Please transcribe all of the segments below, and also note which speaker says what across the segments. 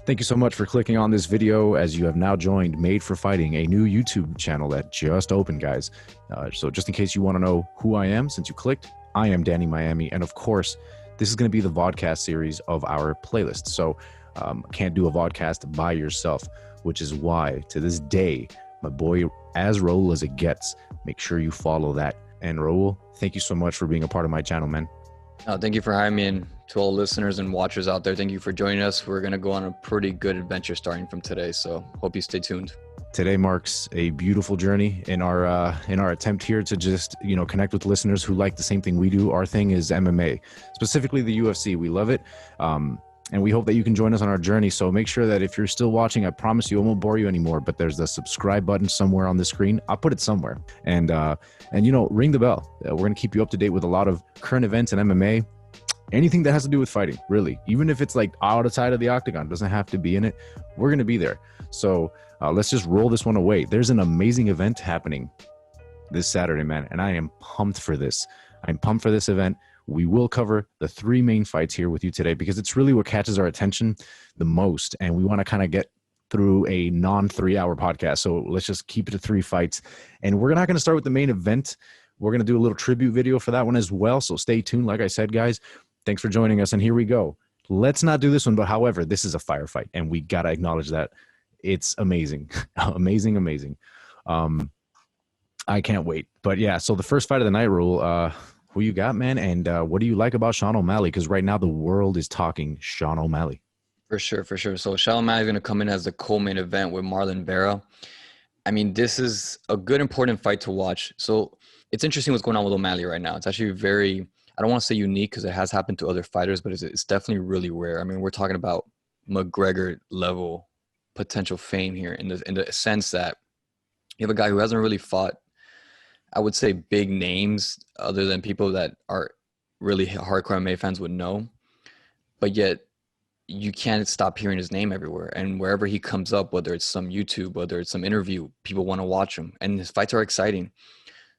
Speaker 1: Thank you so much for clicking on this video, as you have now joined Made for Fighting, a new YouTube channel that just opened, guys. So just in case you want to know who I am, since you clicked, I am Danny Miami. And of course, this is going to be the Vodcast series of our playlist. So can't do a Vodcast by yourself, which is why to this day, my boy, as Raul as it gets, make sure you follow that. And Raul, thank you so much for being a part of my channel, man.
Speaker 2: Thank you for having me, and to all listeners and watchers out there, thank you for joining us. We're going to go on a pretty good adventure starting from today, so hope you stay tuned.
Speaker 1: Today marks a beautiful journey in our attempt here to just, connect with listeners who like the same thing we do. Our thing is MMA, specifically the UFC. We love it. And we hope that you can join us on our journey. So make sure that if you're still watching, I promise you I won't bore you anymore, but there's the subscribe button somewhere on the screen. I'll put it somewhere. And ring the bell. We're going to keep you up to date with a lot of current events in MMA. Anything that has to do with fighting, really. Even if it's like outside of the octagon, doesn't have to be in it. We're going to be there. So let's just roll this one away. There's an amazing event happening this Saturday, man. And I am pumped for this. I'm pumped for this event. We will cover the three main fights here with you today because it's really what catches our attention the most. And we want to kind of get through a non-3-hour podcast. So let's just keep it to 3 fights. And we're not going to start with the main event. We're going to do a little tribute video for that one as well. So stay tuned. Like I said, guys, thanks for joining us. And here we go. Let's not do this one. But however, this is a firefight. And we got to acknowledge that. It's amazing. amazing. I can't wait. But yeah, so the first fight of the night, Rule, who you got, man? And what do you like about Shawn OMalley? Because right now the world is talking Shawn OMalley.
Speaker 2: For sure. So Shawn OMalley is going to come in as the co-main event with Marlon Vera. I mean, this is a good, important fight to watch. So it's interesting what's going on with OMalley right now. It's actually very, I don't want to say unique because it has happened to other fighters, but it's definitely really rare. I mean, we're talking about McGregor level potential fame here in the sense that you have a guy who hasn't really fought, I would say, big names other than people that are really hardcore MMA fans would know. But yet you can't stop hearing his name everywhere. And wherever he comes up, whether it's some YouTube, whether it's some interview, people want to watch him. And his fights are exciting.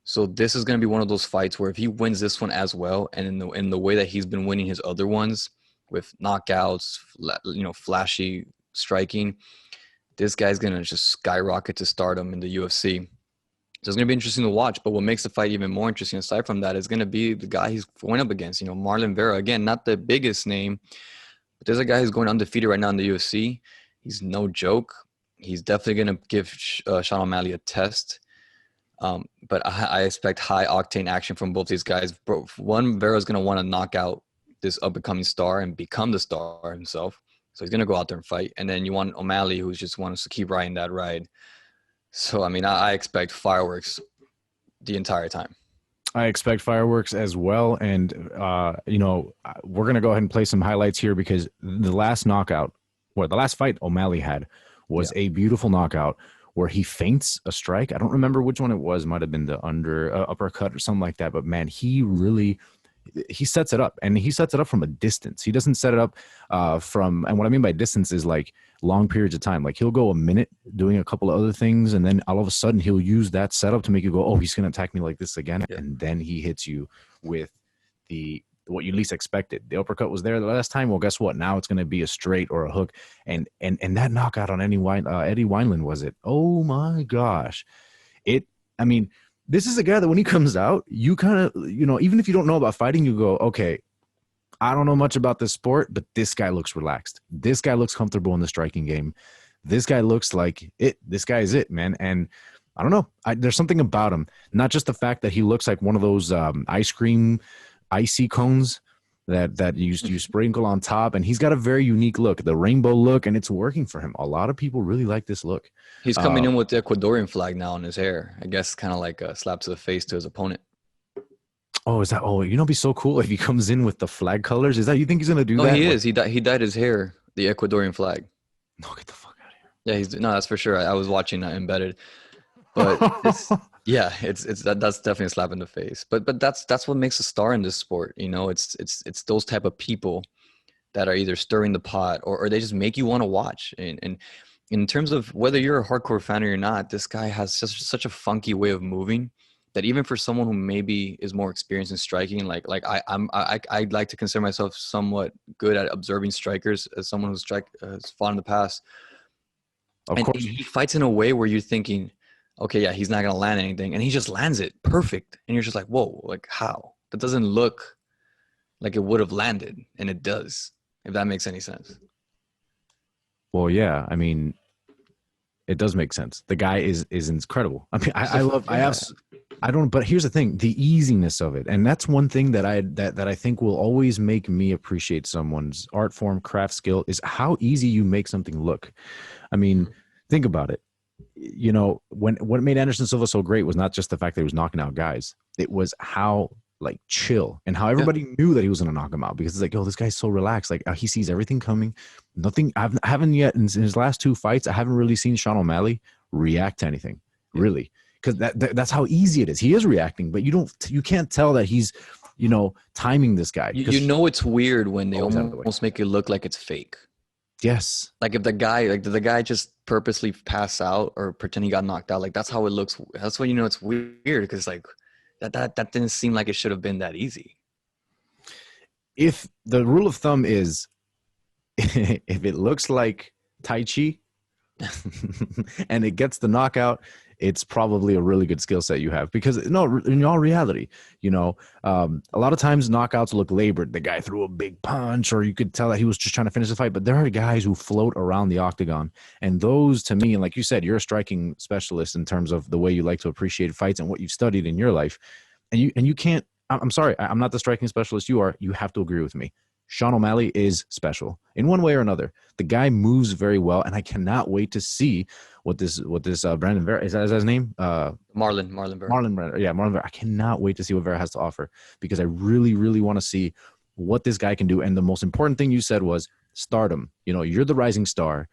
Speaker 2: So this is going to be one of those fights where if he wins this one as well, and in the way that he's been winning his other ones with knockouts, flashy striking, this guy's going to just skyrocket to stardom in the UFC. So it's going to be interesting to watch. But what makes the fight even more interesting, aside from that, is going to be the guy he's going up against. Marlon Vera, again, not the biggest name, but there's a guy who's going undefeated right now in the UFC. He's no joke. He's definitely going to give Shawn OMalley a test. But I expect high octane action from both these guys. One, Vera's going to want to knock out this up-and-coming star and become the star himself. So he's going to go out there and fight. And then you want OMalley, who just wants to keep riding that ride. So, I mean, I expect fireworks the entire time.
Speaker 1: I expect fireworks as well. And, we're going to go ahead and play some highlights here because the last fight OMalley had was a beautiful knockout where he feints a strike. I don't remember which one it was. Might have been the uppercut or something like that. But, man, he sets it up, and he sets it up from a distance. He doesn't set it up and what I mean by distance is like long periods of time. Like he'll go a minute doing a couple of other things, and then all of a sudden he'll use that setup to make you go, oh, he's going to attack me like this again. Yeah. And then he hits you with what you least expected. The uppercut was there the last time. Well, guess what? Now it's going to be a straight or a hook. And that knockout on Eddie Wineland, was it? Oh my gosh. This is a guy that when he comes out, you kind of, even if you don't know about fighting, you go, okay, I don't know much about this sport, but this guy looks relaxed. This guy looks comfortable in the striking game. This guy looks like it. This guy is it, man. And I don't know. There's something about him. Not just the fact that he looks like one of those ice cream icy cones that you sprinkle on top. And he's got a very unique look, the rainbow look, and it's working for him. A lot of people really like this look.
Speaker 2: He's coming in with the Ecuadorian flag now on his hair. I guess kind of like a slap to the face to his opponent.
Speaker 1: Oh, is that? Oh, it'd be so cool if he comes in with the flag colors. Is that, you think he's gonna do that?
Speaker 2: No, he is. He dyed his hair the Ecuadorian flag.
Speaker 1: No, get the fuck out of here.
Speaker 2: Yeah, that's for sure. I was watching that embedded, but that's definitely a slap in the face. But that's what makes a star in this sport. It's those type of people that are either stirring the pot or they just make you want to watch. And in terms of whether you're a hardcore fan or you're not, this guy has such a funky way of moving. that even for someone who maybe is more experienced in striking, I'd like to consider myself somewhat good at observing strikers as someone who's has fought in the past.
Speaker 1: Of
Speaker 2: And
Speaker 1: course.
Speaker 2: he fights in a way where you're thinking, okay, yeah, he's not going to land anything. And he just lands it perfect. And you're just like, whoa, like how? That doesn't look like it would have landed. And it does, if that makes any sense.
Speaker 1: Well, yeah. I mean, it does make sense. The guy is incredible. I mean, I don't, but here's the thing, the easiness of it. And that's one thing that I think will always make me appreciate someone's art form, craft skill, is how easy you make something look. I mean, think about it. You know, what made Anderson Silva so great was not just the fact that he was knocking out guys. It was how like chill and how everybody knew that he was going to knock him out, because it's like, oh, this guy's so relaxed. Like he sees everything coming. Nothing. I haven't yet in his last 2 fights. I haven't really seen Shawn O'Malley react to anything, really, because that's how easy it is. He is reacting, but you can't tell that he's, you know, timing this guy.
Speaker 2: You know, it's weird when they almost make it look like it's fake.
Speaker 1: Yes.
Speaker 2: Like if the guy, like did the guy just purposely pass out or pretend he got knocked out? Like that's how it looks. That's when you know it's weird, because like that didn't seem like it should have been that easy.
Speaker 1: If the rule of thumb is, if it looks like Tai Chi and it gets the knockout, it's probably a really good skill set you have. Because no, in all reality, you know, a lot of times knockouts look labored. The guy threw a big punch, or you could tell that he was just trying to finish the fight. But there are guys who float around the octagon, and those, to me, and like you said, you're a striking specialist in terms of the way you like to appreciate fights and what you've studied in your life. And you can't. I'm sorry, I'm not the striking specialist you are. You have to agree with me. Shawn O'Malley is special in one way or another. The guy moves very well, and I cannot wait to see what this Brandon Vera, is that his name?
Speaker 2: Marlon Vera.
Speaker 1: Marlon Vera. I cannot wait to see what Vera has to offer, because I really, really want to see what this guy can do. And the most important thing you said was stardom. You know, you're the rising star.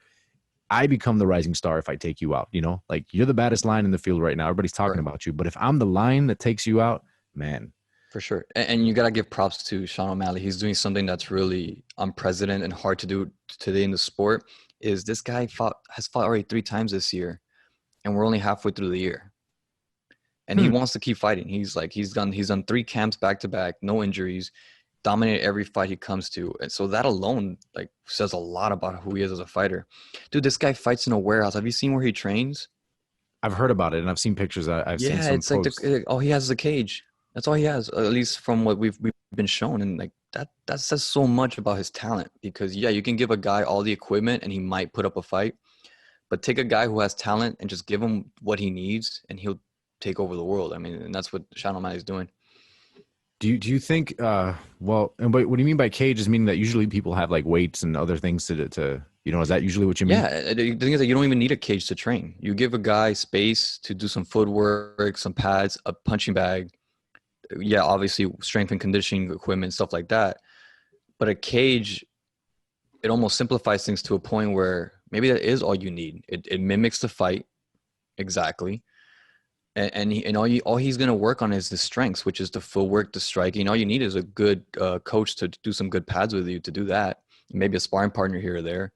Speaker 1: I become the rising star if I take you out. You know, like you're the baddest line in the field right now. Everybody's talking about you. But if I'm the line that takes you out, man.
Speaker 2: For sure. And you got to give props to Shawn O'Malley. He's doing something that's really unprecedented and hard to do today in the sport. Is this guy has fought already 3 times this year, and we're only halfway through the year. And he wants to keep fighting. He's done 3 camps back to back, no injuries, dominated every fight he comes to. And so that alone like says a lot about who he is as a fighter. Dude, this guy fights in a warehouse. Have you seen where he trains?
Speaker 1: I've heard about it, and I've seen pictures. I've seen some
Speaker 2: it's
Speaker 1: posts.
Speaker 2: like all he has is a cage. That's all he has, at least from what we've been shown. And like that says so much about his talent, because you can give a guy all the equipment and he might put up a fight, but take a guy who has talent and just give him what he needs and he'll take over the world. I mean, and that's what Shawn O'Malley is doing.
Speaker 1: Do you think, well, and what do you mean by cages? Meaning that usually people have like weights and other things to you know, is that usually what you mean?
Speaker 2: Yeah, the thing is that you don't even need a cage to train. You give a guy space to do some footwork, some pads, a punching bag. Yeah, obviously strength and conditioning equipment, stuff like that. But a cage, it almost simplifies things to a point where maybe that is all you need. It mimics the fight exactly, and all he's gonna work on is the strengths, which is the footwork, the striking. All you need is a good coach to do some good pads with you to do that. Maybe a sparring partner here or there,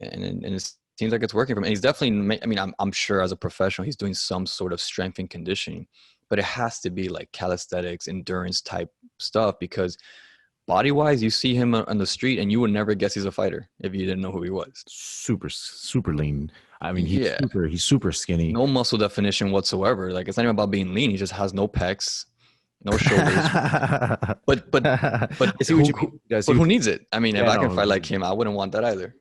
Speaker 2: and it seems like it's working for him. And he's definitely. I mean, I'm sure as a professional, he's doing some sort of strength and conditioning. But it has to be like calisthenics, endurance type stuff, because body-wise, you see him on the street and you would never guess he's a fighter if you didn't know who he was.
Speaker 1: Super lean. I mean, he's super skinny.
Speaker 2: No muscle definition whatsoever. Like, it's not even about being lean. He just has no pecs, no shoulders. but I see what you mean. But who needs it? I mean, if I can fight like him, I wouldn't want that either.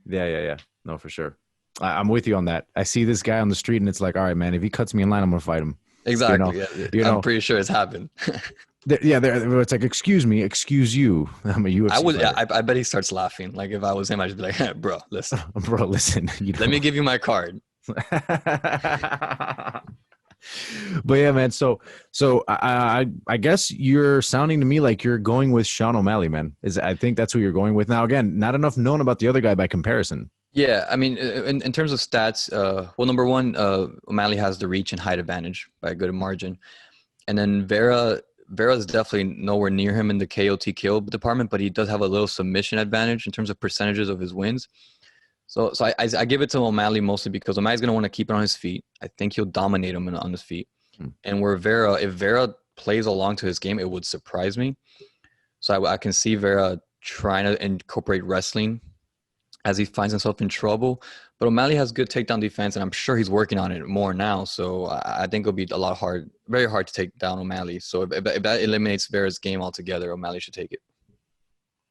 Speaker 1: Yeah. No, for sure. I'm with you on that. I see this guy on the street and it's like, all right, man, if he cuts me in line, I'm gonna fight him.
Speaker 2: Exactly. You know, I'm pretty sure it's happened.
Speaker 1: It's like, excuse me, excuse you. I'm a UFC fighter.
Speaker 2: I bet he starts laughing. Like if I was him, I'd just be like, hey, bro, listen. Let me give you my card.
Speaker 1: But yeah, man. So I guess you're sounding to me like you're going with Shawn O'Malley, man. I think that's who you're going with. Now, again, not enough known about the other guy by comparison.
Speaker 2: Yeah, I mean, in terms of stats, well, number one, O'Malley has the reach and height advantage by a good margin. And then Vera's definitely nowhere near him in the KO/TKO department, but he does have a little submission advantage in terms of percentages of his wins. So I give it to O'Malley mostly because O'Malley's going to want to keep it on his feet. I think he'll dominate him on his feet. And where Vera, if Vera plays along to his game, it would surprise me. So I can see Vera trying to incorporate wrestling as he finds himself in trouble. But O'Malley has good takedown defense, and I'm sure he's working on it more now. So I think it'll be very hard to take down O'Malley. So if that eliminates Vera's game altogether, O'Malley should take it.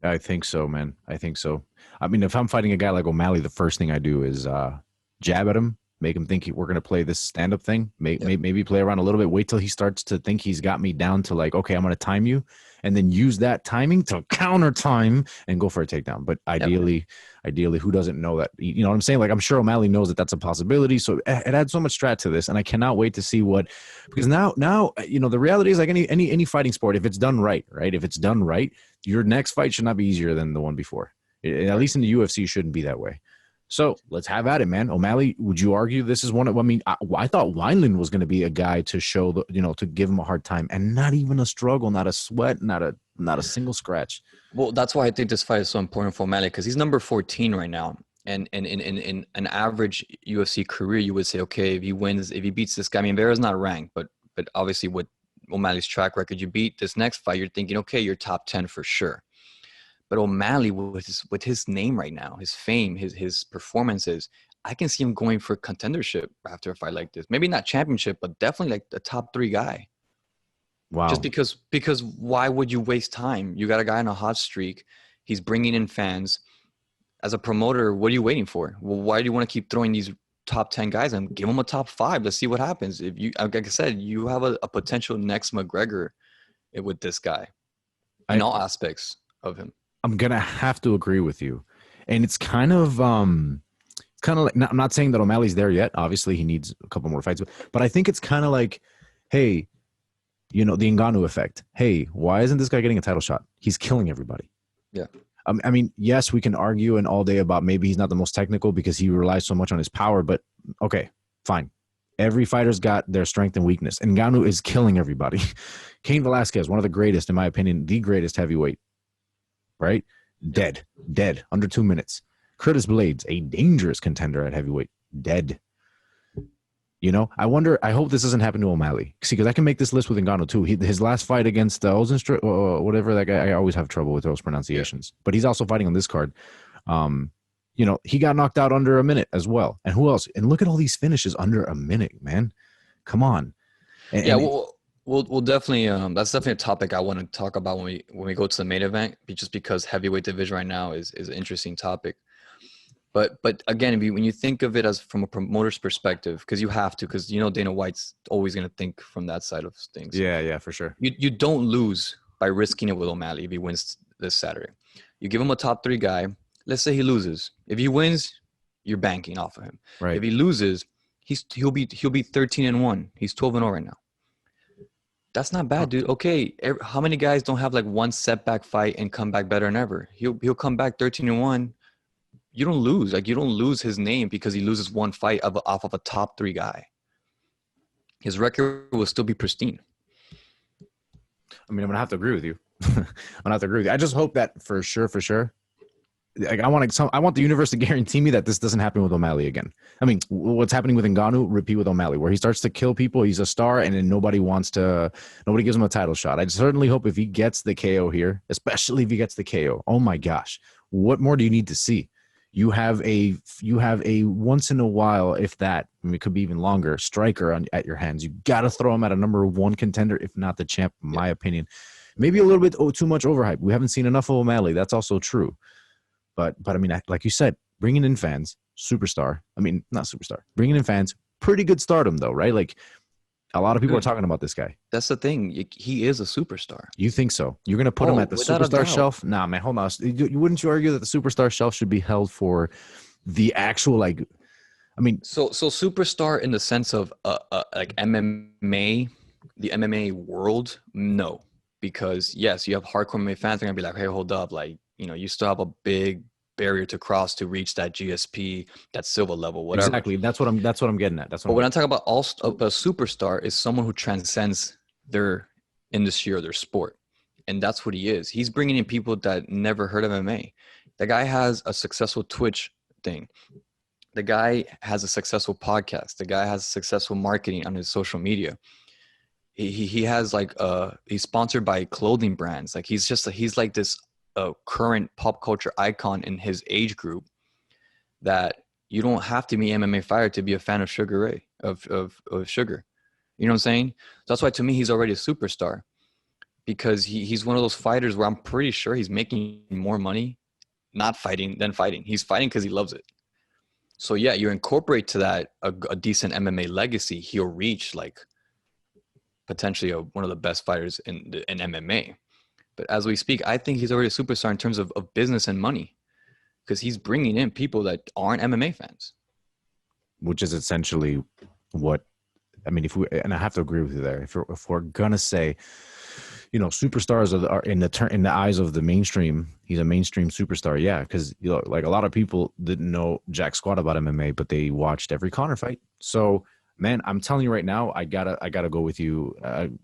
Speaker 1: I think so, man. I think so. I mean, if I'm fighting a guy like O'Malley, the first thing I do is jab at him, make him think we're going to play this stand-up thing, maybe play around a little bit, wait till he starts to think he's got me down to like, okay, I'm going to time you, and then use that timing to counter time and go for a takedown. But ideally, who doesn't know that? You know what I'm saying? Like, I'm sure O'Malley knows that that's a possibility. So it adds so much strat to this, and I cannot wait to see because now, you know, the reality is like any fighting sport, if it's done right? If it's done right, your next fight should not be easier than the one before. At least in the UFC, it shouldn't be that way. So let's have at it, man. O'Malley, would you argue this is one of, I mean, I thought Wineland was going to be a guy to show to give him a hard time, and not even a struggle, not a sweat, not a single scratch.
Speaker 2: Well, that's why I think this fight is so important for O'Malley, because he's number 14 right now. And in an average UFC career, you would say, okay, if he beats this guy, I mean, Vera's not ranked, but obviously with O'Malley's track record, you beat this next fight, you're thinking, okay, you're top 10 for sure. But O'Malley, with his name right now, his fame, his performances, I can see him going for contendership after a fight like this. Maybe not championship, but definitely like the top 3 guy.
Speaker 1: Wow.
Speaker 2: Just because why would you waste time? You got a guy on a hot streak. He's bringing in fans. As a promoter, what are you waiting for? Well, why do you want to keep throwing these top 10 guys and give them a top 5? Let's see what happens. If you, like I said, you have a potential next McGregor with this guy in all aspects of him.
Speaker 1: I'm gonna have to agree with you, and it's kind of like, I'm not saying that O'Malley's there yet. Obviously, he needs a couple more fights, but I think it's kind of like, hey, you know, the Ngannou effect. Hey, why isn't this guy getting a title shot? He's killing everybody.
Speaker 2: Yeah.
Speaker 1: I mean, yes, we can argue and all day about maybe he's not the most technical because he relies so much on his power, but okay, fine. Every fighter's got their strength and weakness. And Ngannou is killing everybody. Cain Velasquez, one of the greatest, in my opinion, the greatest heavyweight. Right? Dead. Under 2 minutes. Curtis Blades, a dangerous contender at heavyweight. Dead. You know, I hope this doesn't happen to O'Malley. See, because I can make this list with Ngannou too. His last fight against Ozenstr, whatever that guy, I always have trouble with those pronunciations. Yeah. But he's also fighting on this card. You know, he got knocked out under a minute as well. And who else? And look at all these finishes under a minute, man. Come on.
Speaker 2: We'll definitely that's definitely a topic I want to talk about when we go to the main event, just because heavyweight division right now is an interesting topic. But again, when you think of it as from a promoter's perspective, because you have to, because you know Dana White's always going to think from that side of things.
Speaker 1: Yeah, for sure.
Speaker 2: You don't lose by risking it with O'Malley if he wins this Saturday. You give him a top 3 guy. Let's say he loses. If he wins, you're banking off of him.
Speaker 1: Right.
Speaker 2: If he loses, he'll be 13-1. He's 12-0 right now. That's not bad, dude. Okay, how many guys don't have like one setback fight and come back better than ever? He'll come back 13-1. You don't lose. Like, you don't lose his name because he loses one fight off of a top 3 guy. His record will still be pristine.
Speaker 1: I mean, I'm gonna have to agree with you. I just hope that for sure. Like, I want the universe to guarantee me that this doesn't happen with O'Malley again. I mean, what's happening with Ngannou, repeat with O'Malley, where he starts to kill people. He's a star, and then nobody gives him a title shot. I certainly hope if he gets the KO here, especially if he gets the KO. Oh my gosh, what more do you need to see? You have a once in a while, if that, I mean, it could be even longer, striker at your hands. You got to throw him at a number 1 contender, if not the champ, in my opinion. Maybe a little bit too much overhype. We haven't seen enough of O'Malley. That's also true. But I mean, like you said, bringing in fans, superstar. I mean, not superstar. Bringing in fans, pretty good stardom though, right? Like, a lot of people are talking about this guy.
Speaker 2: That's the thing. He is a superstar.
Speaker 1: You think so? You're going to put him at the superstar shelf? Nah, man, hold on. Wouldn't you argue that the superstar shelf should be held for the actual, like, I mean.
Speaker 2: So superstar in the sense of like MMA, the MMA world? No. Because, yes, you have hardcore MMA fans. They're going to be like, hey, hold up. Like, you know, you still have a big barrier to cross to reach that GSP, that silver level, whatever.
Speaker 1: Exactly. That's what I'm getting at.
Speaker 2: But when I talk about a superstar is someone who transcends their industry or their sport. And that's what he is. He's bringing in people that never heard of MMA. The guy has a successful Twitch thing. The guy has a successful podcast. The guy has successful marketing on his social media. he has like he's sponsored by clothing brands. Like he's like this current pop culture icon in his age group that you don't have to be MMA fighter to be a fan of Sugar Ray of Sugar. You know what I'm saying? So that's why to me he's already a superstar, because he's one of those fighters where I'm pretty sure he's making more money not fighting than fighting. He's fighting because he loves it. So yeah, you incorporate to that a decent MMA legacy, he'll reach like potentially one of the best fighters in MMA. But as we speak, I think he's already a superstar in terms of business and money, because he's bringing in people that aren't MMA fans.
Speaker 1: Which is essentially what, I mean, and I have to agree with you there. If we're gonna say, you know, superstars are in the eyes of the mainstream, he's a mainstream superstar. Yeah, because you know, like a lot of people didn't know jack squat about MMA, but they watched every Conor fight. So, man, I'm telling you right now, I gotta go with you.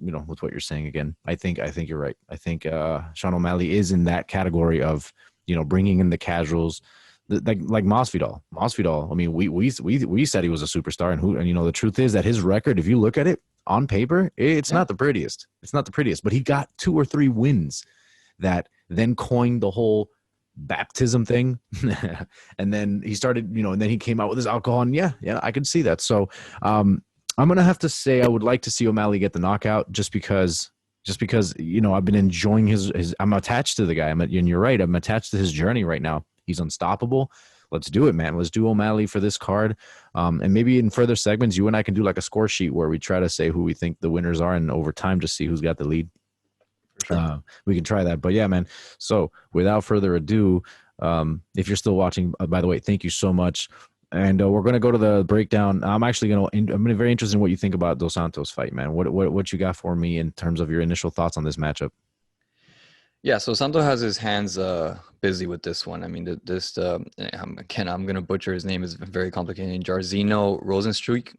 Speaker 1: You know, with what you're saying again. I think you're right. I think Shawn O'Malley is in that category of, you know, bringing in the casuals. Like Masvidal. I mean, we said he was a superstar, and you know, the truth is that his record, if you look at it on paper, it's not the prettiest. It's not the prettiest, but he got 2 or 3 wins that then coined the whole baptism thing. And then he started, you know, and then he came out with his alcohol, and yeah, I could see that. So I'm gonna have to say I would like to see O'Malley get the knockout, just because, you know, I've been enjoying his I'm attached to the guy. And you're right, I'm attached to his journey right now. He's unstoppable. Let's do it, man. Let's do O'Malley for this card. And maybe in further segments, you and I can do like a score sheet where we try to say who we think the winners are, and over time just see who's got the lead. Sure. We can try that. But yeah, man. So without further ado, if you're still watching, by the way, thank you so much. And we're going to go to the breakdown. I'm very interested in what you think about Dos Santos fight, man. What you got for me in terms of your initial thoughts on this matchup?
Speaker 2: Yeah, so Santo has his hands busy with this one. I mean, I'm going to butcher his name. It's very complicated. Jairzinho Rozenstruik.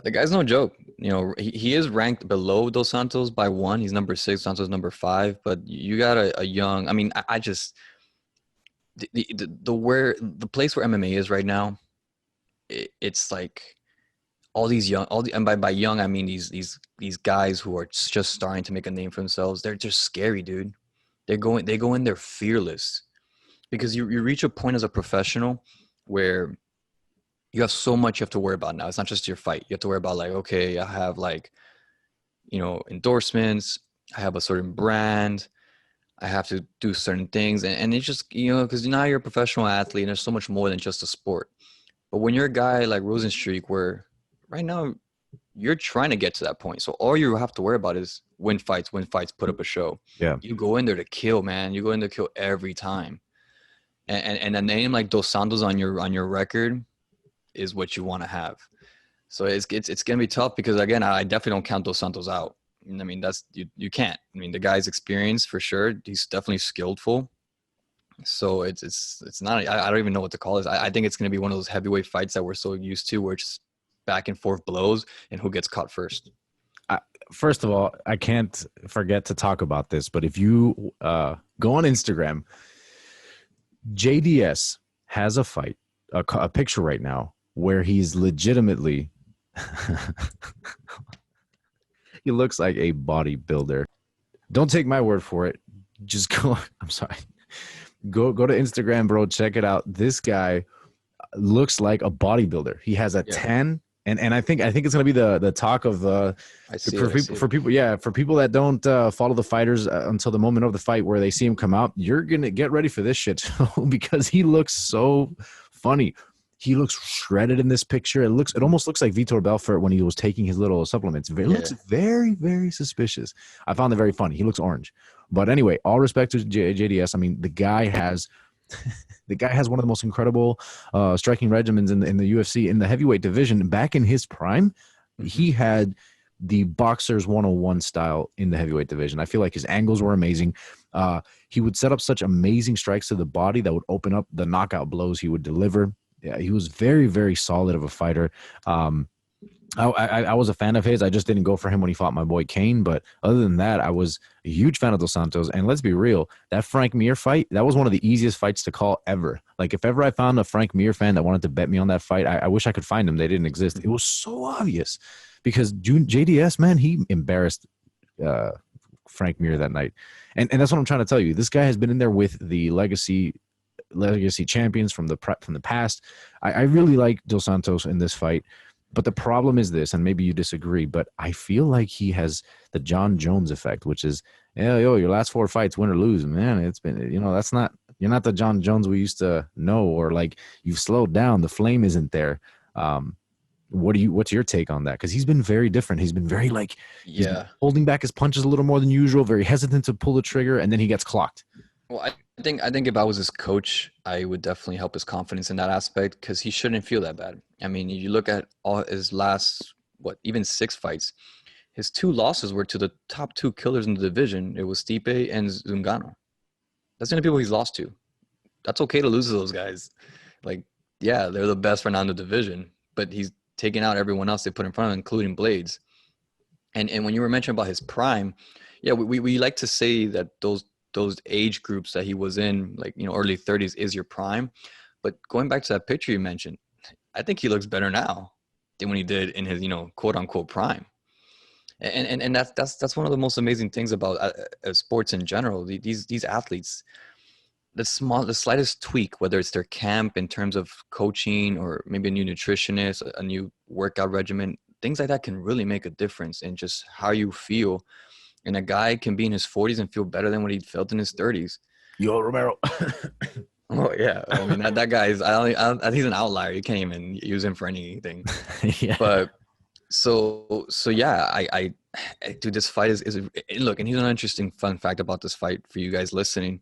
Speaker 2: The guy's no joke. You know, he is ranked below Dos Santos by 1. He's number 6. Santos number 5. But you got a young. I mean, I just the place where MMA is right now. It's like all these young, and by young I mean these guys who are just starting to make a name for themselves. They're just scary, dude. They go in there fearless, because you reach a point as a professional where you have so much you have to worry about now. It's not just your fight. You have to worry about, like, okay, I have, like, you know, endorsements. I have a certain brand. I have to do certain things. And it's just, you know, because now you're a professional athlete and there's so much more than just a sport. But when you're a guy like Rozenstruik, where right now you're trying to get to that point. So all you have to worry about is win fights, put up a show. Yeah. You go in there to kill, man. You go in there to kill every time. And a name like Dos Santos on your record is what you want to have. So it's gonna be tough, because again, I definitely don't count Dos Santos out. I mean, that's you can't. I mean, the guy's experienced for sure. He's definitely skillful. So it's not. I don't even know what to call this. I think it's gonna be one of those heavyweight fights that we're so used to, where it's back and forth blows and who gets caught first.
Speaker 1: First of all, I can't forget to talk about this, but if you go on Instagram, JDS has a fight, a picture right now where he's legitimately he looks like a bodybuilder. Don't take my word for it. Just go. I'm sorry. Go to Instagram, bro. Check it out. This guy looks like a bodybuilder. He has a tan. And I think it's gonna be the talk of for people that don't follow the fighters until the moment of the fight where they see him come out. You're gonna get ready for this shit because he looks so funny. He looks shredded in this picture. It almost looks like Vitor Belfort when he was taking his little supplements. It looks very, very suspicious. I found it very funny. He looks orange. But anyway, all respect to JDS. I mean, the guy has one of the most incredible striking regimens in the UFC in the heavyweight division. Back in his prime, he had the boxer's 101 style in the heavyweight division. I feel like his angles were amazing. He would set up such amazing strikes to the body that would open up the knockout blows he would deliver. Yeah, he was very, very solid of a fighter. I was a fan of his. I just didn't go for him when he fought my boy Kane. But other than that, I was a huge fan of Dos Santos. And let's be real, that Frank Mir fight, that was one of the easiest fights to call ever. Like, if ever I found a Frank Mir fan that wanted to bet me on that fight, I wish I could find them. They didn't exist. It was so obvious because JDS, man, he embarrassed Frank Mir that night. And that's what I'm trying to tell you. This guy has been in there with the legacy champions from the past. I really like Dos Santos in this fight. But the problem is this, and maybe you disagree, but I feel like he has the John Jones effect, which is, your last 4 fights, win or lose, man. It's been, you're not the John Jones we used to know, or like you've slowed down. The flame isn't there. What's your take on that? Because he's been very different. He's been very he's been holding back his punches a little more than usual, very hesitant to pull the trigger, and then he gets clocked.
Speaker 2: Well, I think if I was his coach, I would definitely help his confidence in that aspect because he shouldn't feel that bad. I mean, you look at all his last, even 6 fights, his 2 losses were to the top 2 killers in the division. It was Stipe and Zungano. That's the only people he's lost to. That's okay to lose to those guys. They're the best right now in the division, but he's taking out everyone else they put in front of him, including Blades. And when you were mentioning about his prime, we like to say that those age groups that he was in, early 30s is your prime. But going back to that picture you mentioned, I think he looks better now than when he did in his, quote unquote prime. And that's one of the most amazing things about sports in general. These athletes, the slightest tweak, whether it's their camp in terms of coaching or maybe a new nutritionist, a new workout regimen, things like that can really make a difference in just how you feel. And a guy can be in his 40s and feel better than what he felt in his 30s.
Speaker 1: Yo, Romero.
Speaker 2: Oh yeah, I mean that guy is. He's an outlier. You can't even use him for anything.
Speaker 1: Yeah.
Speaker 2: But so yeah, I dude, this fight is look, and here's an interesting fun fact about this fight for you guys listening.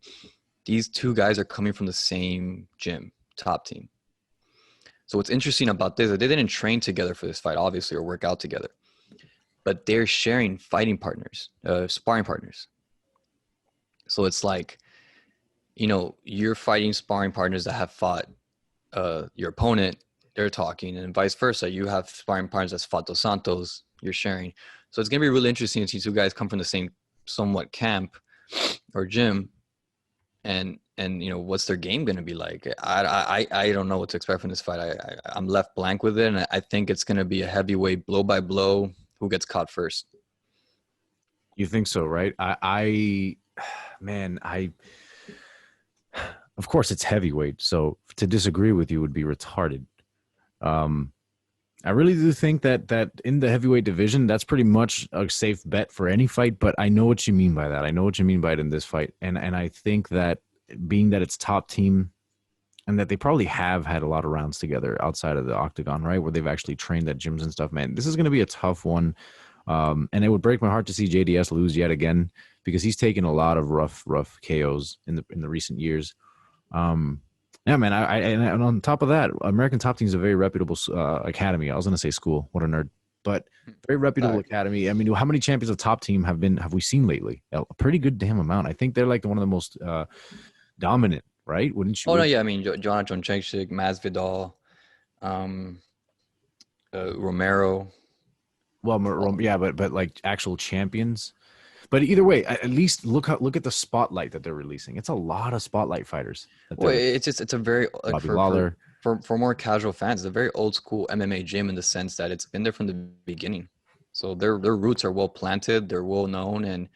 Speaker 2: These 2 guys are coming from the same gym, Top Team. So what's interesting about this is they didn't train together for this fight, obviously, or work out together. But they're sharing fighting partners, sparring partners. So it's like, you're fighting sparring partners that have fought your opponent, they're talking, and vice versa. You have sparring partners that's fought Dos Santos, you're sharing. So it's going to be really interesting to see 2 guys come from the same somewhat camp or gym. And what's their game going to be like? I don't know what to expect from this fight. I'm left blank with it. And I think it's going to be a heavyweight blow by blow. Who gets caught first?
Speaker 1: You think so, right? Of course it's heavyweight. So to disagree with you would be retarded. I really do think that in the heavyweight division, that's pretty much a safe bet for any fight, but I know what you mean by that. I know what you mean by it in this fight. And I think that being that it's Top Team and that they probably have had a lot of rounds together outside of the octagon, right, where they've actually trained at gyms and stuff, man, this is going to be a tough one. And it would break my heart to see JDS lose yet again because he's taken a lot of rough KOs in the recent years. Yeah, man. And on top of that, American Top Team is a very reputable academy. I was going to say school. What a nerd. But very reputable academy. I mean, how many champions of Top Team have we seen lately? A pretty good damn amount. I think they're like one of the most dominant, right? Wouldn't you?
Speaker 2: Oh, no, yeah. I mean, Jonathan Chekshik, Masvidal, Romero.
Speaker 1: Well, yeah, but like actual champions. But either way, at least look at the spotlight that they're releasing. It's a lot of spotlight fighters.
Speaker 2: Well, it's a very
Speaker 1: Bobby Lawler.
Speaker 2: For more casual fans, it's a very old school MMA gym in the sense that it's been there from the beginning. So their roots are well planted, they're well known, and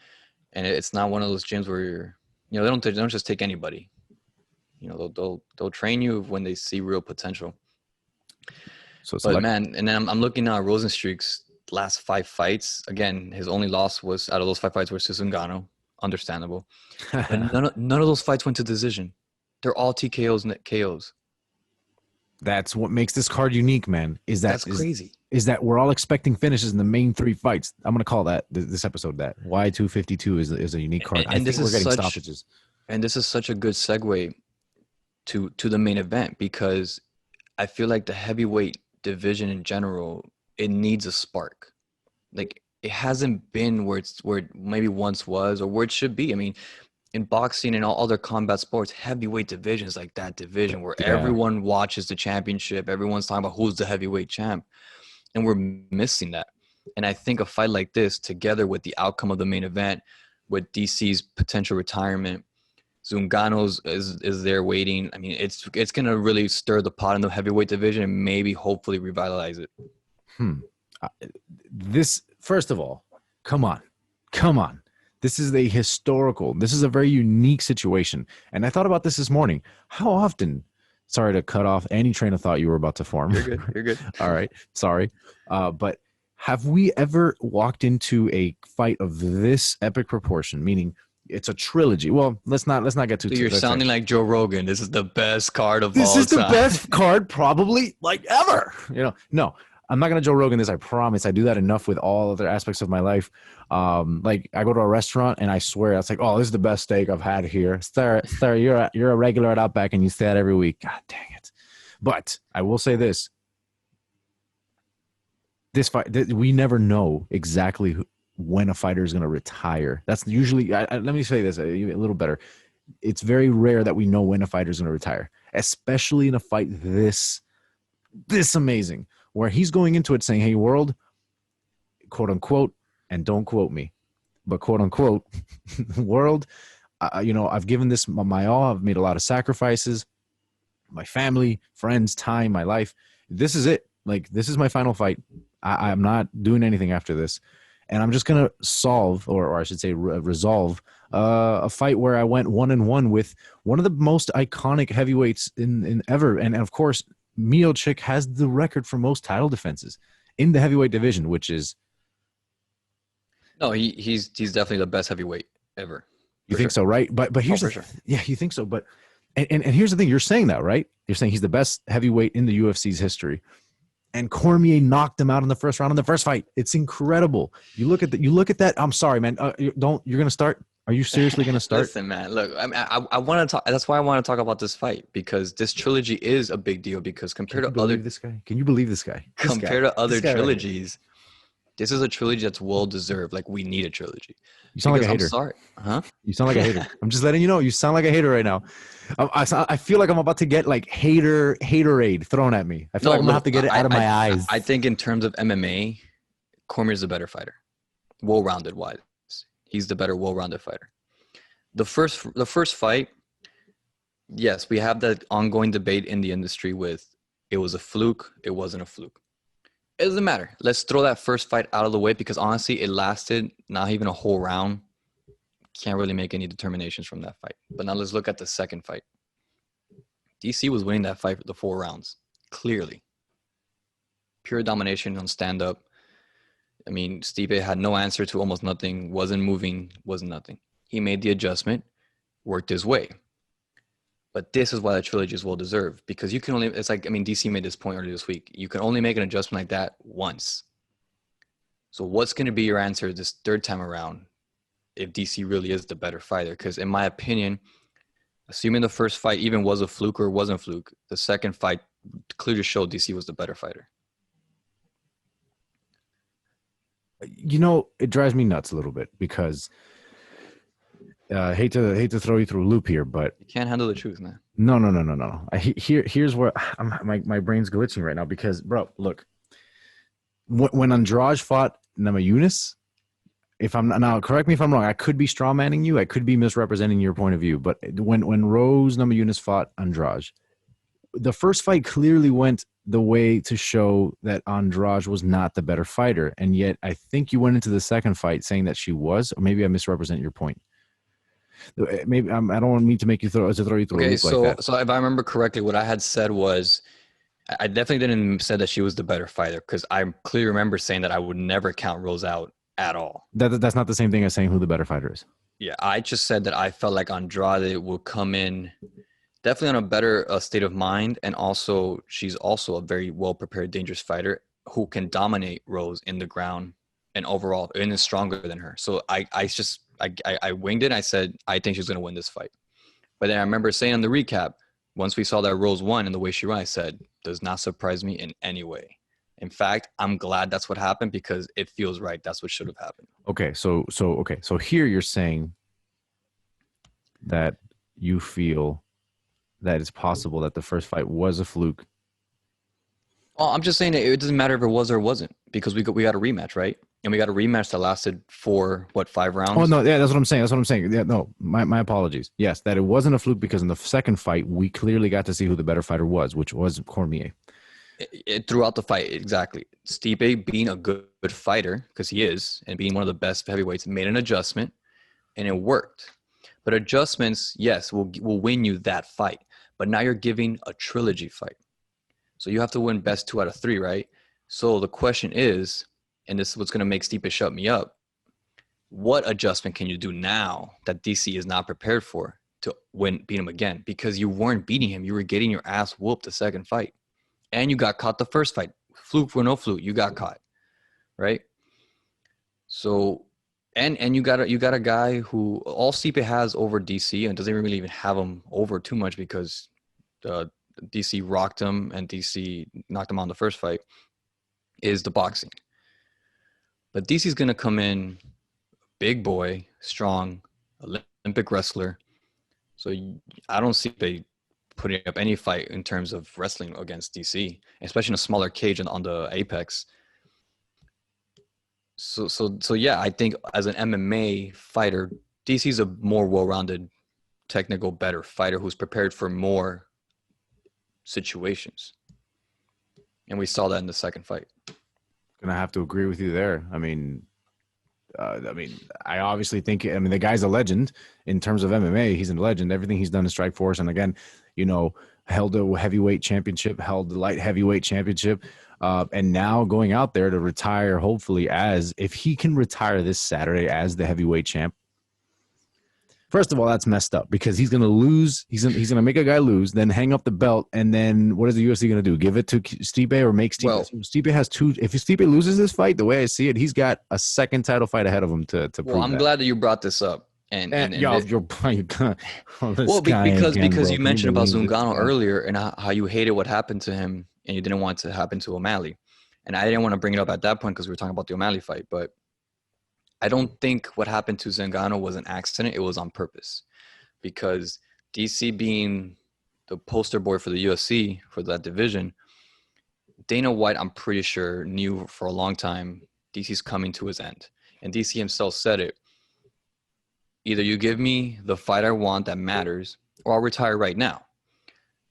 Speaker 2: it's not one of those gyms where they don't just take anybody. They'll train you when they see real potential. So but man, and then I'm looking at Rosenstruik's last 5 fights. Again, his only loss was out of those 5 fights was to Zungano. Understandable. But none of those fights went to decision. They're all TKOs and KOs.
Speaker 1: That's what makes this card unique, man. That's
Speaker 2: crazy.
Speaker 1: Is that we're all expecting finishes in the main 3 fights. I'm going to call that this episode that. Why 252 is a unique card.
Speaker 2: And we're getting stoppages. And this is such a good segue to the main event because I feel like the heavyweight division in general, it needs a spark. Like it hasn't been where it maybe once was or where it should be. I mean, in boxing and all other combat sports, heavyweight division is like that division where everyone watches the championship. Everyone's talking about who's the heavyweight champ. and we're missing that. And I think a fight like this, together with the outcome of the main event, with DC's potential retirement, Zungano's is there waiting. I mean, it's gonna really stir the pot in the heavyweight division and maybe hopefully revitalize it.
Speaker 1: This, first of all, come on. This is this is a very unique situation. And I thought about this morning. How often, sorry to cut off any train of thought you were about to form.
Speaker 2: You're good.
Speaker 1: All right. Sorry. But have we ever walked into a fight of this epic proportion, meaning it's a trilogy? Well, let's not get too.
Speaker 2: So you're sounding like Joe Rogan. This is the best card of all time.
Speaker 1: This is the best card probably like ever. No, I'm not gonna Joe Rogan this. I promise. I do that enough with all other aspects of my life. Like I go to a restaurant and I swear it's like, oh, this is the best steak I've had here. Sir, you're a regular at Outback and you say that every week. God dang it! But I will say this. This fight, we never know exactly when a fighter is going to retire. That's usually, let me say this a little better. It's very rare that we know when a fighter is going to retire, especially in a fight this amazing, where he's going into it saying, hey, world, quote unquote, and don't quote me, but quote unquote, world, I've given this my all. I've made a lot of sacrifices, my family, friends, time, my life. This is it. Like, this is my final fight. I'm not doing anything after this. And I'm just going to solve, or I should say resolve, a fight where I went 1-1 with one of the most iconic heavyweights in ever. And of course, Miocic has the record for most title defenses in the heavyweight division, which is...
Speaker 2: No, he's definitely the best heavyweight ever.
Speaker 1: You think so, right? But here's yeah, you think so. But and here's the thing. You're saying that, right? You're saying he's the best heavyweight in the UFC's history. And Cormier knocked him out in the first round in the first fight. It's incredible. You look at that. I'm sorry, man. You're going to start? Are you seriously going to start?
Speaker 2: Listen, man, look, I want to talk. That's why I want to talk about this fight, because this trilogy is a big deal, because compared to other,
Speaker 1: this guy, can you believe this guy?
Speaker 2: Compared to other trilogies, this is a trilogy that's well deserved. Like, we need a trilogy.
Speaker 1: You sound like a hater.
Speaker 2: I'm sorry. Huh?
Speaker 1: You sound like a hater. I'm just letting you know. You sound like a hater right now. I feel like I'm about to get like haterade thrown at me. I feel like I'm going to have to get it out of my eyes.
Speaker 2: I think in terms of MMA, Cormier's the better fighter. Well-rounded wise. He's the better well-rounded fighter. The first fight, yes, we have that ongoing debate in the industry with it was a fluke, it wasn't a fluke. It doesn't matter. Let's throw that first fight out of the way, because honestly, it lasted not even a whole round. Can't really make any determinations from that fight. But now let's look at the second fight. DC was winning that fight for the 4 rounds, clearly. Pure domination on stand-up. I mean, Stipe had no answer to almost nothing, wasn't moving, wasn't nothing. He made the adjustment, worked his way. But this is why the trilogy is well-deserved, because you can only, it's like, I mean, DC made this point earlier this week. You can only make an adjustment like that once. So what's going to be your answer this third time around if DC really is the better fighter? Because in my opinion, assuming the first fight even was a fluke or wasn't a fluke, the second fight clearly showed DC was the better fighter.
Speaker 1: It drives me nuts a little bit, because hate to throw you through a loop here, but
Speaker 2: you can't handle the truth, man.
Speaker 1: No. Here's where my brain's glitching right now, because, bro, look, when Andrade fought Namajunas, if I'm now, correct me if I'm wrong, I could be strawmanning you, I could be misrepresenting your point of view, but when Rose Namajunas fought Andrade, the first fight clearly went the way to show that Andrade was not the better fighter, and yet I think you went into the second fight saying that she was, or maybe I misrepresent your point. Maybe I don't mean to make you throw you through.
Speaker 2: Okay,
Speaker 1: so like that.
Speaker 2: So if I remember correctly, what I had said was, I definitely didn't say that she was the better fighter, because I clearly remember saying that I would never count Rose out at all.
Speaker 1: That's not the same thing as saying who the better fighter is.
Speaker 2: Yeah, I just said that I felt like Andrade would come in definitely on a better state of mind, and also she's also a very well prepared, dangerous fighter who can dominate Rose in the ground and overall, and is stronger than her. So I winged it. I said, I think she's going to win this fight. But then I remember saying on the recap, once we saw that Rose won and the way she ran, I said, does not surprise me in any way. In fact, I'm glad that's what happened, because it feels right. That's what should have happened.
Speaker 1: Okay. So here you're saying that you feel that it's possible that the first fight was a fluke.
Speaker 2: Well, I'm just saying it doesn't matter if it was or wasn't because we got a rematch, right? And we got a rematch that lasted for what, 5
Speaker 1: Oh
Speaker 2: rounds?
Speaker 1: no, yeah, that's what I'm saying. That's what I'm saying. Yeah, no, my apologies. Yes, that it wasn't a fluke because in the second fight we clearly got to see who the better fighter was, which was Cormier.
Speaker 2: Throughout the fight, exactly. Stipe being a good fighter, because he is, and being one of the best heavyweights, made an adjustment, and it worked. But adjustments, yes, will win you that fight. But now you're giving a trilogy fight. So you have to win best 2 out of 3, right? So the question is, and this is what's going to make Stipe shut me up, what adjustment can you do now that DC is not prepared for to beat him again? Because you weren't beating him. You were getting your ass whooped the second fight. And you got caught the first fight. Fluke or no fluke, you got caught, right? So, and you got a guy who all Stipe has over DC and doesn't really even have him over too much because DC rocked him and DC knocked him on the first fight is the boxing. But DC's gonna come in big boy, strong, Olympic wrestler. So I don't see they putting up any fight in terms of wrestling against DC, especially in a smaller cage on the Apex. So yeah, I think as an MMA fighter, DC's a more well-rounded, technical, better fighter who's prepared for more situations. And we saw that in the second fight.
Speaker 1: Gonna have to agree with you there. I mean, I obviously think, the guy's a legend in terms of MMA. He's a legend. Everything he's done in Strikeforce, and again, held a heavyweight championship, held the light heavyweight championship, and now going out there to retire, hopefully, if he can retire this Saturday as the heavyweight champ. First of all, that's messed up because he's going to lose. He's going to make a guy lose, then hang up the belt, and then what is the UFC going to do? Give it to Stipe or make Stipe?
Speaker 2: Well,
Speaker 1: Stipe has 2. If Stipe loses this fight, the way I see it, he's got a second title fight ahead of him to prove
Speaker 2: I'm glad that you brought this up. Because you mentioned about Zungano earlier and how you hated what happened to him and you didn't want it to happen to OMalley. And I didn't want to bring it up at that point because we were talking about the OMalley fight, but I don't think what happened to Zungano was an accident. It was on purpose because DC being the poster boy for the UFC for that division, Dana White, I'm pretty sure, knew for a long time DC's coming to his end. And DC himself said it. Either you give me the fight I want that matters, or I'll retire right now.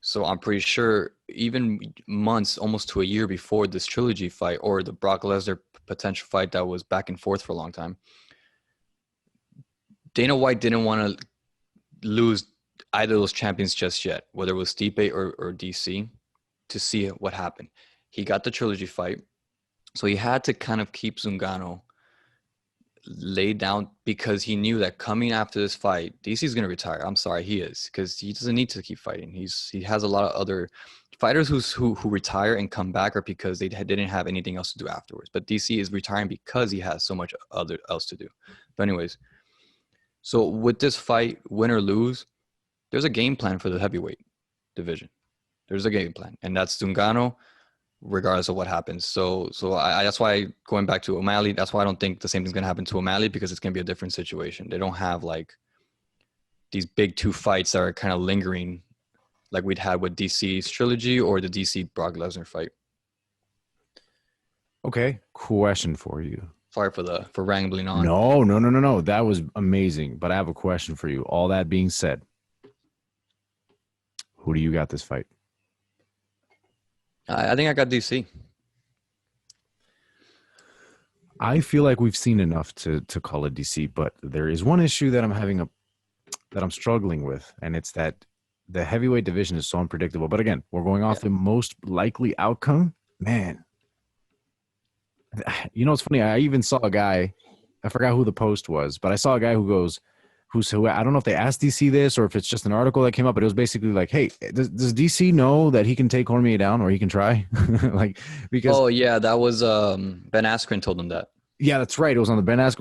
Speaker 2: So I'm pretty sure even months, almost to a year before this trilogy fight or the Brock Lesnar potential fight that was back and forth for a long time, Dana White didn't want to lose either of those champions just yet, whether it was Stipe or DC, to see what happened. He got the trilogy fight, so he had to kind of keep Zungano laid down because he knew that coming after this fight, DC's going to retire. I'm sorry, he is, because he doesn't need to keep fighting. He has a lot of other fighters who retire and come back are because they didn't have anything else to do afterwards. But DC is retiring because he has so much else to do. But anyways, so with this fight, win or lose, there's a game plan for the heavyweight division. There's a game plan, and that's Zungano, regardless of what happens. So that's why, going back to OMalley, that's why I don't think the same thing's going to happen to OMalley, because it's going to be a different situation. They don't have like these big 2 fights that are kind of lingering like we'd had with DC's trilogy or the DC Brock Lesnar fight.
Speaker 1: Okay, question for you.
Speaker 2: Sorry for rambling on.
Speaker 1: No. That was amazing. But I have a question for you. All that being said, who do you got this fight?
Speaker 2: I think I got DC.
Speaker 1: I feel like we've seen enough to call it DC, but there is one issue that I'm struggling with, and it's that the heavyweight division is so unpredictable. But again, we're going off the most likely outcome. Man, it's funny. I even saw a guy, I forgot who the post was, but I saw a guy who I don't know if they asked DC this or if it's just an article that came up, but it was basically like, hey, does DC know that he can take Cormier down or he can try?
Speaker 2: That was Ben Askren told him that.
Speaker 1: Yeah, that's right. It was on the Ben Askren.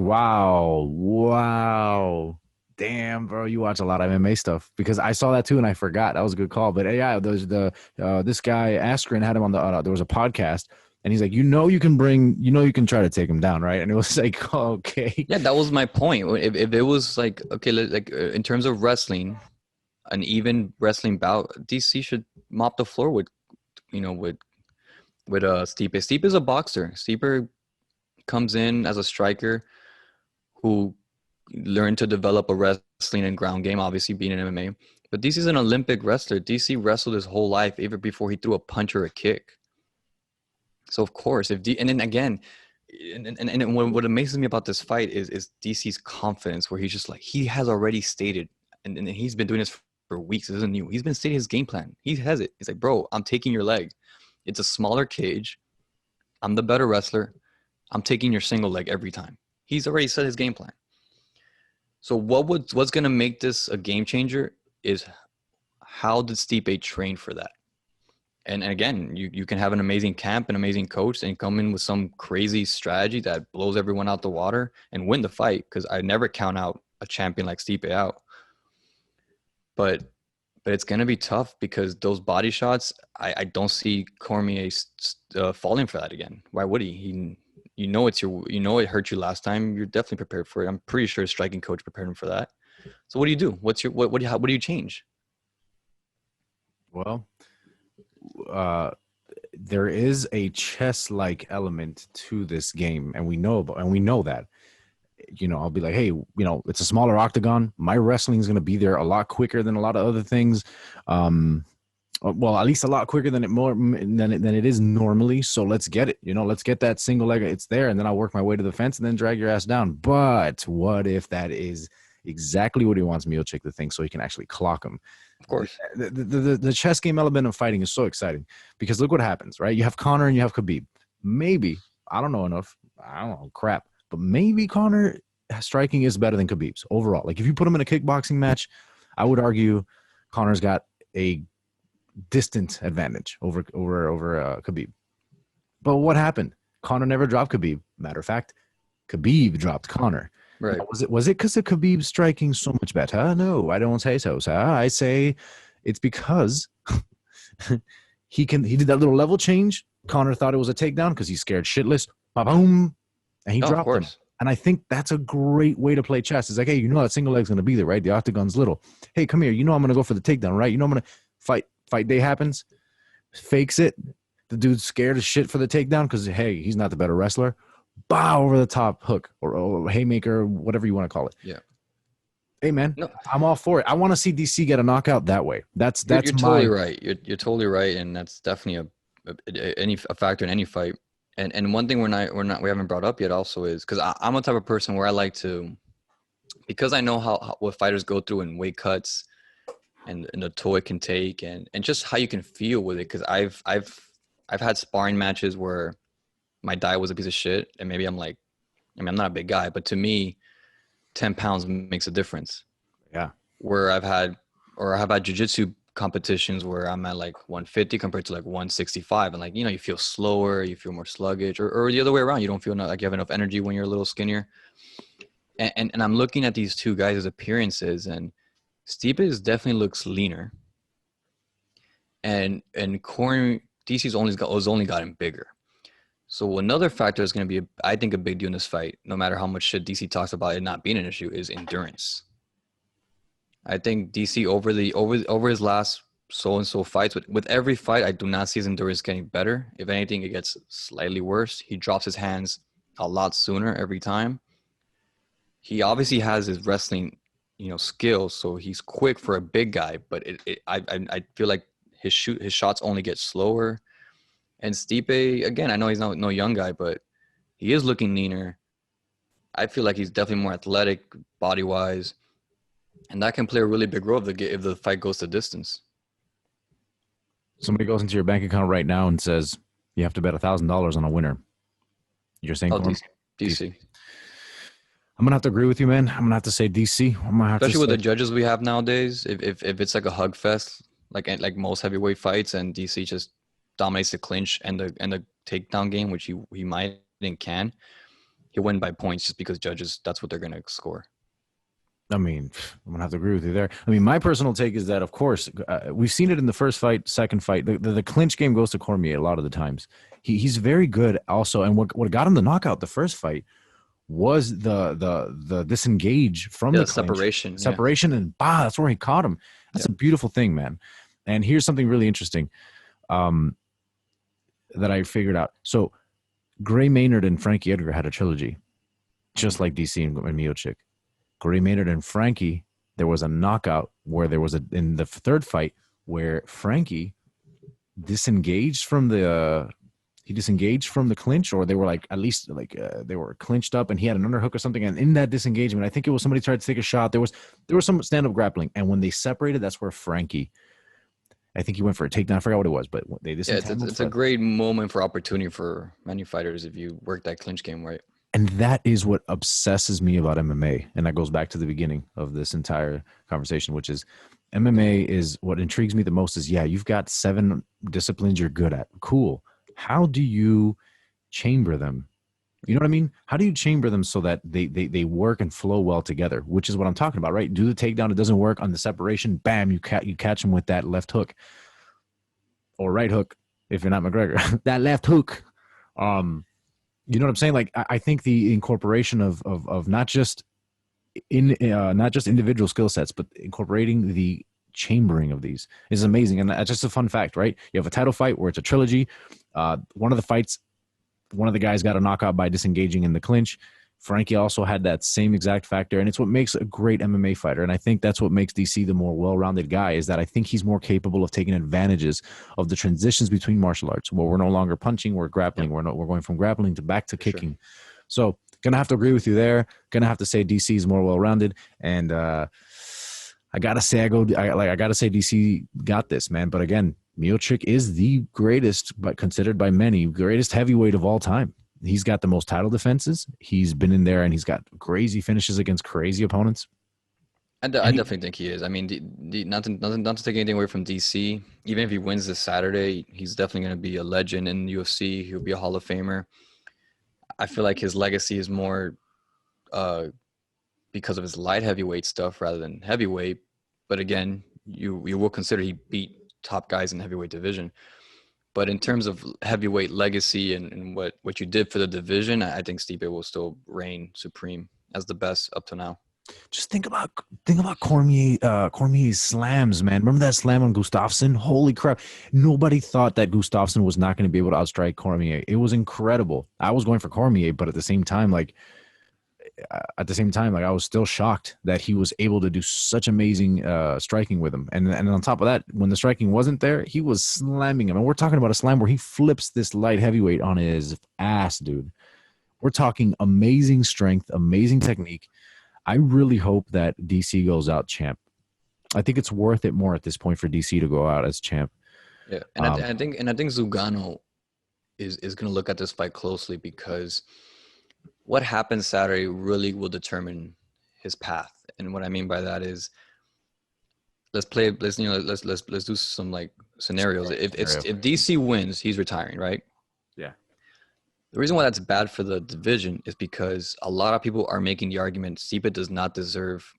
Speaker 1: Wow. Damn, bro, you watch a lot of MMA stuff, because I saw that too and I forgot. That was a good call. But yeah, there's this guy Askren had him on there was a podcast. And he's like, you can try to take him down, right? And it was like, okay.
Speaker 2: Yeah, that was my point. If it was like, okay, like in terms of wrestling, an even wrestling bout, DC should mop the floor with with Stipe. Stipe is a boxer. Stipe comes in as a striker who learned to develop a wrestling and ground game, obviously being an MMA. But DC's an Olympic wrestler. DC wrestled his whole life, even before he threw a punch or a kick. So of course, and then again, and what amazes me about this fight is DC's confidence, where he's just like, he has already stated, and he's been doing this for weeks. This isn't new. He's been stating his game plan. He has it. He's like, bro, I'm taking your leg. It's a smaller cage. I'm the better wrestler. I'm taking your single leg every time. He's already said his game plan. So what's going to make this a game changer is how did Stipe train for that? And again, you can have an amazing camp, an amazing coach, and come in with some crazy strategy that blows everyone out the water and win the fight, because I never count out a champion like Stipe out. But it's going to be tough, because those body shots, I don't see Cormier falling for that again. Why would he? It hurt you last time. You're definitely prepared for it. I'm pretty sure his striking coach prepared him for that. So what do you do? What do you change?
Speaker 1: Well, there is a chess-like element to this game, and we know that. I'll be like, hey, it's a smaller octagon. My wrestling is going to be there a lot quicker than a lot of other things. Well, at least a lot quicker than it is normally. So let's get it. Let's get that single leg. It's there, and then I'll work my way to the fence and then drag your ass down. But what if that is exactly what he wants Miocic to think, so he can actually clock him?
Speaker 2: Of course.
Speaker 1: The chess game element of fighting is so exciting, because look what happens, right? You have Conor and you have Khabib. Maybe, I don't know enough. I don't know crap. But maybe Conor striking is better than Khabib's overall. Like, if you put him in a kickboxing match, I would argue Conor's got a distant advantage over Khabib. But what happened? Conor never dropped Khabib. Matter of fact, Khabib dropped Conor.
Speaker 2: Right.
Speaker 1: Now, was it because of Khabib striking so much better? No, I don't say so, sir. I say it's because he did that little level change. Conor thought it was a takedown because he's scared shitless. Ba-boom. And he dropped him. And I think that's a great way to play chess. It's like, hey, that single leg's going to be there, right? The octagon's little. Hey, come here. I'm going to go for the takedown, right? I'm going to fight day happens. Fakes it. The dude's scared as shit for the takedown because, hey, he's not the better wrestler. Bow, over the top hook or haymaker, whatever you want to call it.
Speaker 2: Yeah.
Speaker 1: Hey, man, no, I'm all for it. I want to see DC get a knockout that way. You're
Speaker 2: totally right. You're totally right, and that's definitely a factor in any fight. And one thing we haven't brought up yet also is, because I'm a type of person where I like to, because I know what fighters go through in weight cuts and the toll it can take and just how you can feel with it. Because I've had sparring matches where my diet was a piece of shit, and maybe I'm not a big guy, but to me, 10 pounds makes a difference.
Speaker 1: Yeah.
Speaker 2: Where I've had jiu-jitsu competitions where I'm at like 150 compared to like 165, and you feel slower, you feel more sluggish, or the other way around. You don't feel like you have enough energy when you're a little skinnier. And I'm looking at these two guys' appearances, and Stipe definitely looks leaner, and Corey DC's only gotten bigger. So another factor is going to be, I think, a big deal in this fight, no matter how much shit DC talks about it not being an issue, is endurance. I think DC over his last so-and-so fights, with every fight, I do not see his endurance getting better. If anything, it gets slightly worse. He drops his hands a lot sooner every time. He obviously has his wrestling, skills, so he's quick for a big guy, but I feel like his shots only get slower. And Stipe, again, I know he's no young guy, but he is looking leaner. I feel like he's definitely more athletic, body-wise. And that can play a really big role if the fight goes to distance.
Speaker 1: Somebody goes into your bank account right now and says, you have to bet $1,000 on a winner. You're saying
Speaker 2: DC.
Speaker 1: I'm going to have to agree with you, man. I'm going to have to say DC.
Speaker 2: Especially with the judges we have nowadays. If it's like a hug fest, like most heavyweight fights, and DC just dominates the clinch and the takedown game, which he might and can, he'll win by points just because judges, that's what they're going to score.
Speaker 1: I mean, I'm going to have to agree with you there. I mean, my personal take is that, of course, we've seen it in the first fight, second fight. The clinch game goes to Cormier a lot of the times. He's very good also. And what got him the knockout the first fight was the disengage from the clinch. Separation, and that's where he caught him. That's a beautiful thing, man. And here's something really interesting. that I figured out. So Gray Maynard and Frankie Edgar had a trilogy, just like DC and Miocic. Gray Maynard and Frankie, there was a knockout where there was in the third fight where Frankie disengaged from the clinch, or they were like at least like they were clinched up, and he had an underhook or something. And in that disengagement, I think it was somebody tried to take a shot. There was some stand up grappling, and when they separated, that's where Frankie, I think he went for a takedown. I forgot what it was, but they disentangled.
Speaker 2: Yeah, it's a great moment for opportunity for many fighters if you work that clinch game right.
Speaker 1: And that is what obsesses me about MMA. And that goes back to the beginning of this entire conversation, which is MMA is what intrigues me the most is, yeah, you've got 7 disciplines you're good at. Cool. How do you chamber them? You know what I mean? How do you chamber them so that they work and flow well together, which is what I'm talking about, right? Do the takedown. It doesn't work on the separation. Bam, you catch them with that left hook or right hook if you're not McGregor. That left hook. You know what I'm saying? Like, I think the incorporation of not just individual skill sets, but incorporating the chambering of these is amazing. And that's just a fun fact, right? You have a title fight where it's a trilogy. One of the fights, one of the guys got a knockout by disengaging in the clinch. Frankie also had that same exact factor, and it's what makes a great MMA fighter. And I think that's what makes DC the more well-rounded guy, is that I think he's more capable of taking advantages of the transitions between martial arts, where we're no longer punching, we're grappling. We're going from grappling to back to kicking. Sure. So gonna have to agree with you there. Gonna have to say DC is more well-rounded, and I gotta say DC got this, man. But again, Miocic is the greatest, but considered by many, greatest heavyweight of all time. He's got the most title defenses. He's been in there, and he's got crazy finishes against crazy opponents.
Speaker 2: I definitely think he is. I mean, not to take anything away from DC. Even if he wins this Saturday, he's definitely going to be a legend in the UFC. He'll be a Hall of Famer. I feel like his legacy is more because of his light heavyweight stuff rather than heavyweight. But again, you will consider he beat top guys in the heavyweight division. But in terms of heavyweight legacy and what you did for the division, I think Stipe will still reign supreme as the best up to now.
Speaker 1: Just think about Cormier's slams, man. Remember that slam on Gustafsson? Holy crap. Nobody thought that Gustafsson was not going to be able to outstrike Cormier. It was incredible. I was going for Cormier, but at the same time, I was still shocked that he was able to do such amazing striking with him. And on top of that, when the striking wasn't there, he was slamming him. And we're talking about a slam where he flips this light heavyweight on his ass, dude. We're talking amazing strength, amazing technique. I really hope that DC goes out champ. I think it's worth it more at this point for DC to go out as champ.
Speaker 2: Yeah, and I think Zugano is going to look at this fight closely, because what happens Saturday really will determine his path. And what I mean by that is, let's do some like scenarios. If DC wins, he's retiring, right?
Speaker 1: Yeah.
Speaker 2: The reason why that's bad for the division is because a lot of people are making the argument Stipe does not deserve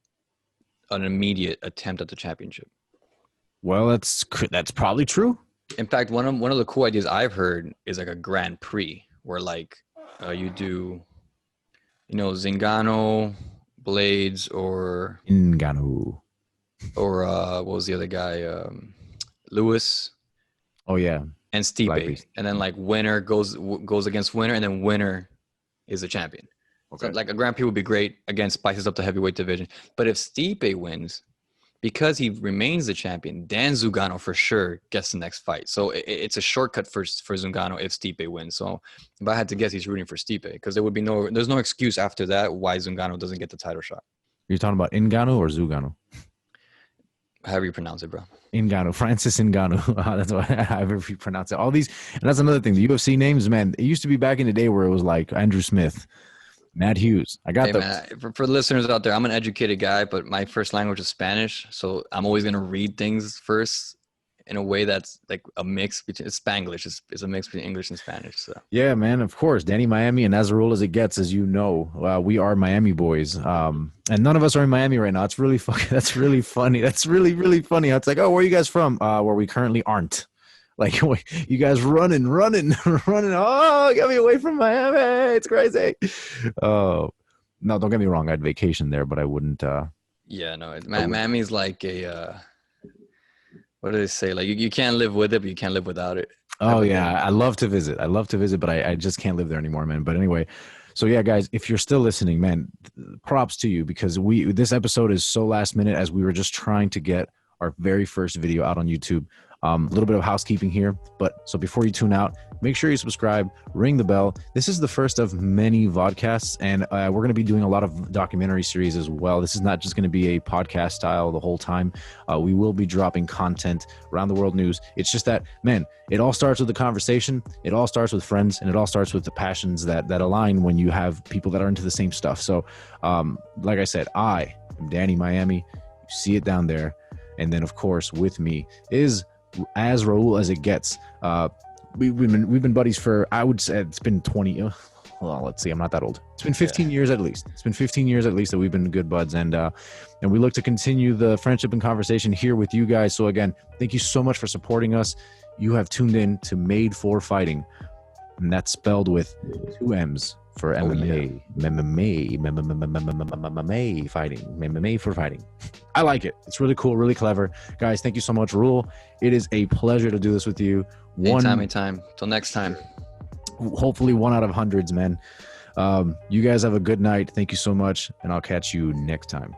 Speaker 2: an immediate attempt at the championship.
Speaker 1: Well, that's probably true.
Speaker 2: In fact, one of the cool ideas I've heard is like a Grand Prix, where like you do, Zingano, Blades, or
Speaker 1: Ngannou,
Speaker 2: or what was the other guy? Lewis.
Speaker 1: Oh yeah.
Speaker 2: And Stipe, and then like winner goes against winner, and then winner is the champion. Okay. So like a Grand Prix would be great. Again, spices up the heavyweight division. But if Stipe wins, because he remains the champion, Dan Zugano for sure gets the next fight. So it's a shortcut for Zugano if Stipe wins. So if I had to guess, he's rooting for Stipe, because there's no excuse after that why Zugano doesn't get the title shot.
Speaker 1: You're talking about Ngannou or Zugano?
Speaker 2: However you pronounce it, bro.
Speaker 1: Ngannou, Francis Ngannou. That's what however you pronounce it. All these, and that's another thing. The UFC names, man. It used to be back in the day where it was like Andrew Smith, Matt Hughes. I got those.
Speaker 2: Man, for listeners out there, I'm an educated guy, but my first language is Spanish, so I'm always gonna read things first in a way that's like a mix between Spanglish. It's a mix between English and Spanish. So yeah,
Speaker 1: man, of course, Danny Miami, and as a rule as it gets, as you know, we are Miami boys, and none of us are in Miami right now. It's really fucking. That's really funny. That's really really funny. It's like, oh, where are you guys from? Where we currently aren't. Like, you guys running. Oh, get me away from Miami. It's crazy. Oh, no, don't get me wrong. I had vacation there, but I wouldn't.
Speaker 2: Yeah, no, Miami's like a. What do they say? Like you can't live with it, but you can't live without it.
Speaker 1: Oh
Speaker 2: type of
Speaker 1: yeah,
Speaker 2: thing.
Speaker 1: I love to visit. I love to visit, but I just can't live there anymore, man. But anyway, so yeah, guys, if you're still listening, man, props to you because this episode is so last minute as we were just trying to get our very first video out on YouTube. A little bit of housekeeping here, but so before you tune out, make sure you subscribe, ring the bell. This is the first of many vodcasts, and we're going to be doing a lot of documentary series as well. This is not just going to be a podcast style the whole time. We will be dropping content around the world news. It's just that, man, it all starts with the conversation. It all starts with friends, and it all starts with the passions that align when you have people that are into the same stuff. So, like I said, I am Danny Miami. You see it down there. And then, of course, with me is as Raul as it gets. We've been buddies for, I would say it's been 20. Well, let's see, I'm not that old. It's been 15 years at least. It's been 15 years at least that we've been good buds, and we look to continue the friendship and conversation here with you guys. So again, thank you so much for supporting us. You have tuned in to Made for Fighting, and that's spelled with 2 M's for MMA. MMA fighting. MMA for fighting. I like it. It's really cool, really clever. Guys, thank you so much. Rule, it is a pleasure to do this with you.
Speaker 2: Anytime. Till next time.
Speaker 1: Hopefully 1 out of hundreds, man. You guys have a good night. Thank you so much, and I'll catch you next time.